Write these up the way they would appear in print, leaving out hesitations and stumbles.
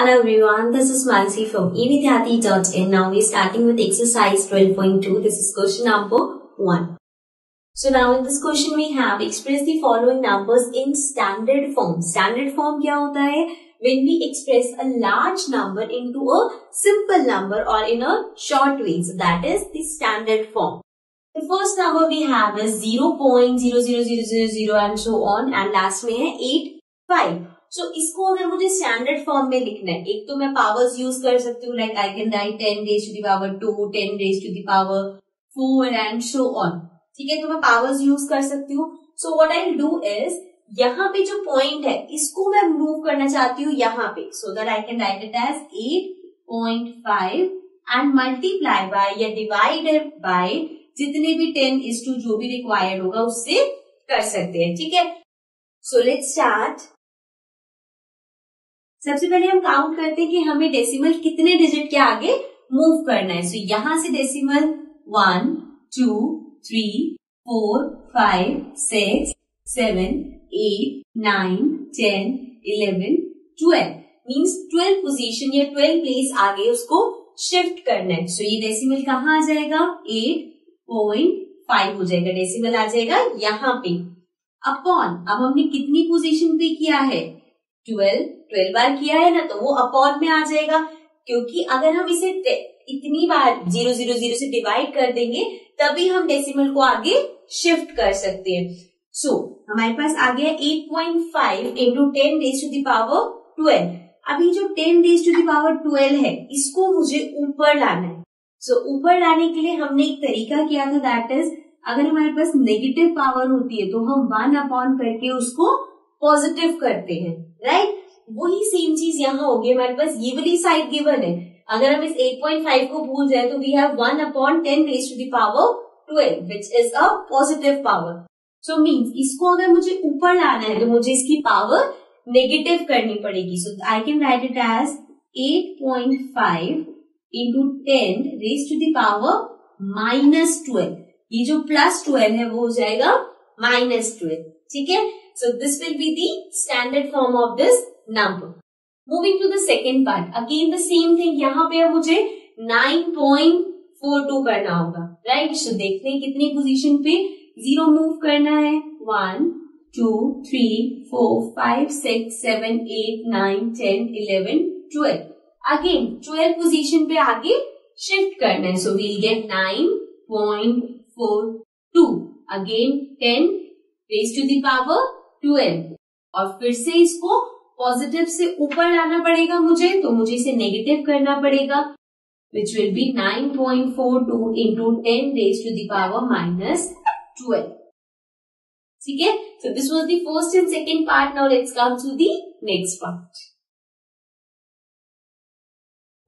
Hello everyone, this is Mansi from evidyati.in. Now we're starting with exercise 12.2. This is question number 1. So now in this question we have express the following numbers in standard form. Standard form क्या होता है? When we express a large number into a simple number or in a short way. So that is the standard form. The first number we have is 0.00000 and so on and last में है 85. So इसको अगर मुझे standard form में लिखना है, एक तो मैं पावर्स यूज कर सकती हूँ, like I can right 10 raised to the power 2, 10 raised to the power 4 and so on. ठीक है, तो मैं पावर्स यूज कर सकती हूँ. So what I will do is, यहाँ पे जो पॉइंट है इसको मैं मूव करना चाहती हूँ यहाँ पे, so that I can write it as 8.5 and multiply by या डिवाइडेड बाय जितने भी 10:2 जो भी रिक्वायर्ड होगा उससे कर सकते हैं. ठीक है, सो लेट्स स्टार्ट. सबसे पहले हम काउंट करते हैं कि हमें डेसिमल कितने डिजिट के आगे मूव करना है. सो यहां से डेसिमल 1, 2, 3, 4, 5, 6, 7, 8, 9, 10, 11, 12 मीन्स 12 पोजीशन या 12 प्लेस आगे उसको शिफ्ट करना है. सो ये डेसिमल कहाँ आ जाएगा, 8.5 हो जाएगा. डेसिमल आ जाएगा यहाँ पे अपॉन, अब हमने कितनी पोजीशन पे किया है, 12 बार किया है ना, तो वो अपॉन में आ जाएगा. क्योंकि अगर हम इसे इतनी बार 000 से डिवाइड कर देंगे तभी हम डेसिमल को आगे शिफ्ट कर सकते हैं. सो हमारे पास आ गया 8.5 into 10 raised to the power 12. अभी जो 10 raised to the power 12 है इसको मुझे ऊपर लाना है. सो ऊपर लाने के लिए हमने एक तरीका किया था, दैट इज अगर हमारे पास नेगेटिव पावर होती है तो हम 1 अपॉन करके उसको पॉजिटिव करते हैं, राइट. वही सेम चीज यहाँ होगी. हमारे पास ये वाली साइड गिवन है, अगर हम इस 8.5 को भूल जाए तो we have 1 upon 10 raised to the power 12 which is a positive power. So means इसको अगर मुझे ऊपर लाना है तो मुझे इसकी पावर नेगेटिव करनी पड़ेगी. So I can write it as 8.5 into 10 raised to the power -12. ये जो +12 है वो हो जाएगा -12. ठीक है, so this will be the standard form of this number. Moving to the second part, again the same thing. यहाँ पे अब मुझे 9.42 करना होगा, राइट. सो देखते हैं कितनी पोजीशन पे 0 मूव करना है. 1, 2, 3, 4, 5, 6, 7, 8, 9, 10, 11, 12. अगेन 12 पोजीशन पे आगे शिफ्ट करना है. So we'll get 9.42. Again 10 raised to the power 12 और फिर से इसको पॉजिटिव से ऊपर लाना पड़ेगा मुझे, तो मुझे इसे नेगेटिव करना पड़ेगा, which will be 9.42 into 10 raised to the power -12. ठीक है, so this was the first and second part. Now let's come to the next part.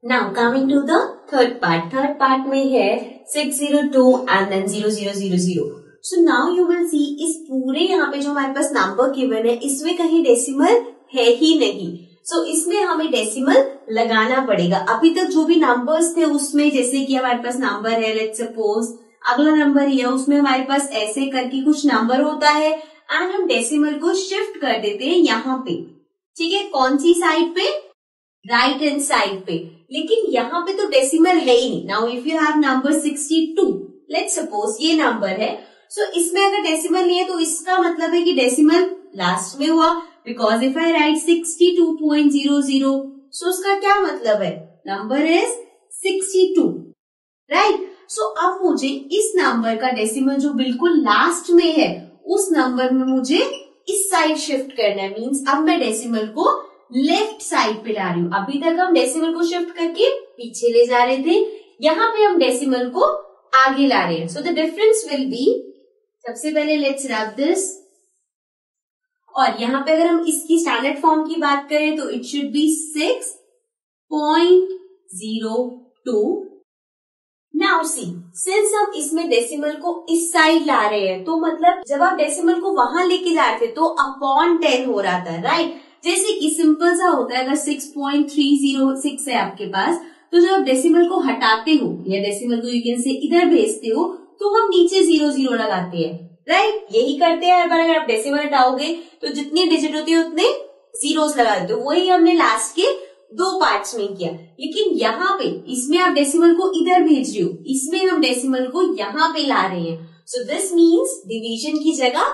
Now coming to the third part. Third part में है 602 and then 0000. So now you will see इस पूरे यहाँ पे जो हमारे पास नंबर गिवन है इसमें कहीं डेसिमल है ही नहीं. सो इसमें हमें डेसिमल लगाना पड़ेगा. अभी तक जो भी नंबर्स थे उसमें जैसे कि हमारे पास नंबर है, लेट्स सपोज अगला नंबर है, उसमें हमारे पास ऐसे करके कुछ नंबर होता है एंड हम डेसिमल को शिफ्ट कर देते हैं यहाँ पे. ठीक है, कौन सी साइड पे, राइट हैंड साइड पे. लेकिन यहाँ पे तो डेसिमल है ही नहीं. Now if you have number 62, let's suppose ये नंबर है, सो इसमें अगर डेसिमल नहीं है तो इसका मतलब है कि डेसिमल लास्ट में हुआ. बिकॉज इफ आई राइट 62.00, सो उसका क्या मतलब है, नंबर इज 62, राइट. सो अब मुझे इस नंबर का डेसिमल जो बिल्कुल लास्ट में है उस नंबर में मुझे इस साइड शिफ्ट करना है. मींस अब मैं डेसिमल को लेफ्ट साइड पे ला रही हूँ. अभी तक हम डेसिमल को शिफ्ट करके पीछे ले जा रहे थे, यहाँ पे हम डेसिमल को आगे ला रहे हैं. So the difference will be, सबसे पहले लेट्स रब दिस, और यहाँ पे अगर हम इसकी स्टैंडर्ड फॉर्म की बात करें तो it should be 6.02. Now see, since हम इसमें डेसिमल को इस साइड ला रहे हैं तो मतलब जब आप डेसिमल को वहां लेके जा रहे थे तो अपॉन 10 हो रहा था, राइट. जैसे कि सिंपल सा होता है, अगर 6.306 है आपके पास, तो जब आप डेसिमल को हटाते हो या डेसिमल को यू कैन से इधर भेजते हो तो हम नीचे 00 लगाते हैं, राइट. यही करते हैं हर बार. अगर आप डेसिमल हटाओगे तो जितनी डिजिट होती है उतने जीरोस लगा देते हो. वही हमने लास्ट के 2 पार्ट्स में किया, लेकिन यहाँ पे इसमें आप डेसिमल को इधर भेज रहे हो, इसमें हम डेसिमल को यहाँ पे ला रहे हैं. सो दिस मीन्स डिवीजन की जगह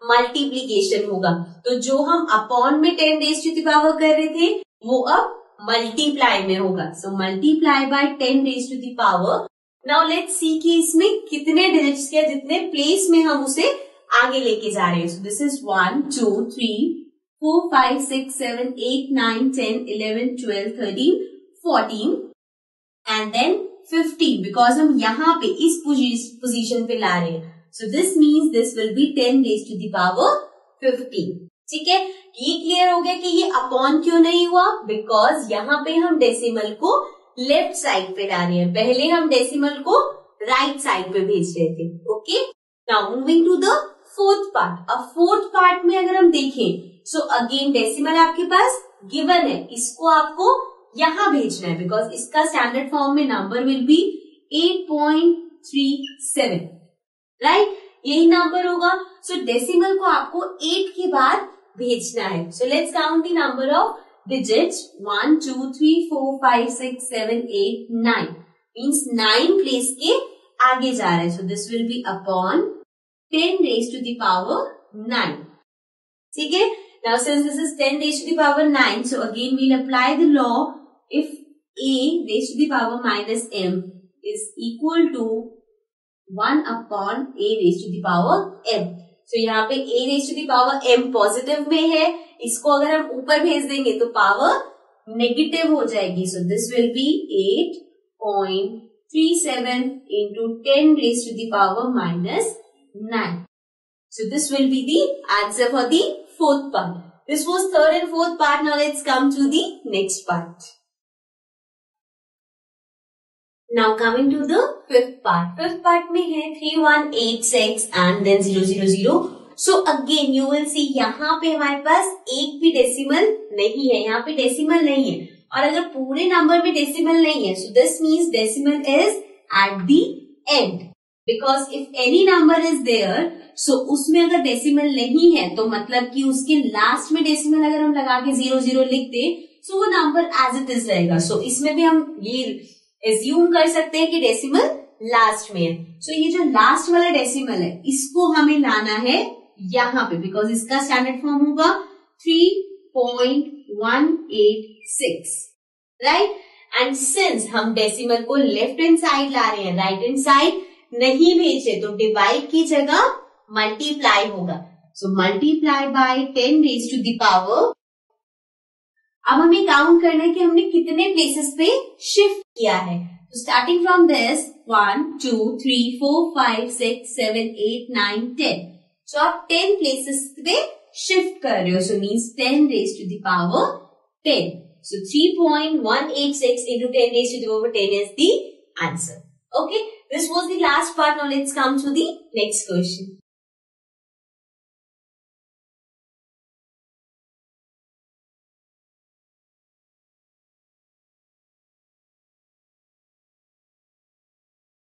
मल्टीप्लीकेशन होगा. तो जो हम अपॉन में 10 रेज़ टू द पावर कर रहे थे वो अब मल्टीप्लाई में होगा. सो multiply by 10 raise to the power. Now let's see कि इसमें कितने डिजिट्स के जितने प्लेस में हम उसे आगे लेके जा रहे हैं. So this is 1 2 3 4 5 6 7 8 9 10 11 12 13 14 and then 15 because हम यहाँ पे इस पोजीशन पे ला रहे हैं. So this means this will be 10 raise to the power 15. ठीक है, ये क्लियर हो गया कि ये अपॉन क्यों नहीं हुआ, बिकॉज यहाँ पे हम डेसिमल को लेफ्ट साइड पे ला रहे हैं, पहले हम डेसिमल को राइट साइड पे भेज रहे थे. Okay, now moving to the fourth part. अब फोर्थ पार्ट में अगर हम देखें सो अगेन डेसिमल आपके पास गिवन है, इसको आपको यहां भेजना है बिकॉज इसका स्टैंडर्ड फॉर्म में नंबर विल बी 8.37, राइट, यही नंबर होगा. सो डेसिमल को आपको 8 के बाद भेजना है. So let's count the number of digits 1 2 3 4 5 6 7 8 9 means 9 place के आगे जा रहा है. So this will be upon 10 raised to the power 9. ठीक है, now since this is 10 raised to the power 9, so again we'll apply the law. If a raised to the power minus m is equal to 1 upon a raised to the power m. So यहाँ पे a raised to the power m positive में है, इसको अगर हम ऊपर भेज देंगे तो पावर नेगेटिव हो जाएगी. So this will B 8.37 into 10 raised to the power minus 9. So this will be the answer for the fourth part. This was third and fourth part. Now let's come to the next part. Now coming to the fifth part. Fifth part में है 3186 and then 000. So again you will see यहाँ पे हमारे पास एक भी decimal नहीं है, यहाँ पे डेसिमल नहीं है, और अगर पूरे नंबर में डेसिमल नहीं है so this means decimal is at the end. Because if any number is there, so उसमें अगर डेसिमल नहीं है तो मतलब कि उसके लास्ट में डेसिमल अगर हम लगा के 00 लिख दे so वो नंबर एज इट इज रहेगा. So इसमें भी हम ये एज्यूम कर सकते हैं कि डेसिमल लास्ट में है. So ये जो लास्ट वाला डेसिमल है इसको हमें लाना है यहाँ पे बिकॉज इसका स्टैंडर्ड फॉर्म होगा 3.186, राइट. एंड सिंस हम डेसिमल को लेफ्ट हैंड साइड ला रहे हैं, राइट हैंड साइड नहीं भेजे, तो डिवाइड की जगह मल्टीप्लाई होगा. सो multiply by 10 raise to the power. अब हमें काउंट करना है कि हमने कितने प्लेसेस पे शिफ्ट किया है. तो स्टार्टिंग फ्रॉम दिस 1 2 3 4 5 6 7 8 9 10. सो आप 10 प्लेसेस पे शिफ्ट कर रहे हो. So means 10 raise to the power 10. So 3.186 into 10 raised to the power 10 is the answer. Okay, this was the last part. Now let's come to the next question.